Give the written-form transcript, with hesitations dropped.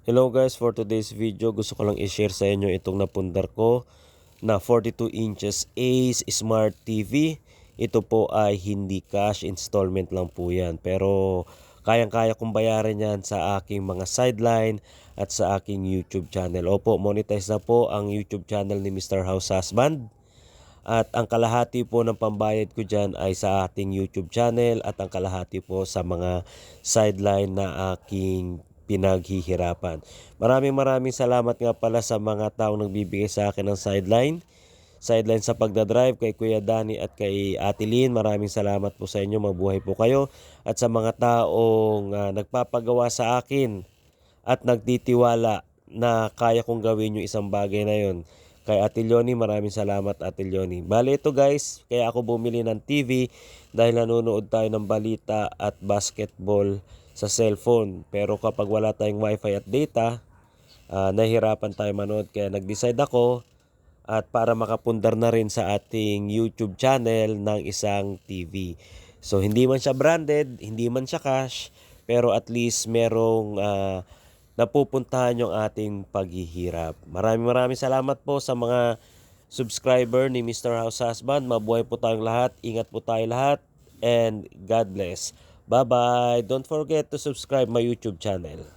Hello guys, for today's video gusto ko lang i-share sa inyo itong napundar ko na 42 inches Ace Smart TV. Ito po ay hindi cash, installment lang po yan. Pero kayang-kaya kong bayaran yan sa aking mga sideline at sa aking YouTube channel. Opo, monetize na po ang YouTube channel ni Mr. House Husband. At ang kalahati po ng pambayad ko dyan ay sa ating YouTube channel at ang kalahati po sa mga sideline na aking pinaghihirapan. Maraming salamat nga pala sa mga taong nagbibigay sa akin ng sideline. Sideline sa pagdadrive kay Kuya Danny at kay Ate Lynn. Maraming salamat po sa inyo. Mabuhay po kayo. At sa mga taong nagpapagawa sa akin at nagtitiwala na kaya kong gawin yung isang bagay na yon. Kay Ate Leonie, maraming salamat Ate Leonie. Bale ito guys, kaya ako bumili ng TV dahil nanonood tayo ng balita at basketball sa cellphone. Pero kapag wala tayong wifi at data, nahihirapan tayo manood. Kaya nag-decide ako at para makapundar na rin sa ating YouTube channel ng isang TV. So hindi man siya branded, hindi man siya cash, pero at least merong napupuntahan yung ating paghihirap. Maraming salamat po sa mga subscriber ni Mr. House Husband. Mabuhay po tayong lahat. Ingat po tayo lahat. And God bless. Bye-bye. Don't forget to subscribe my YouTube channel.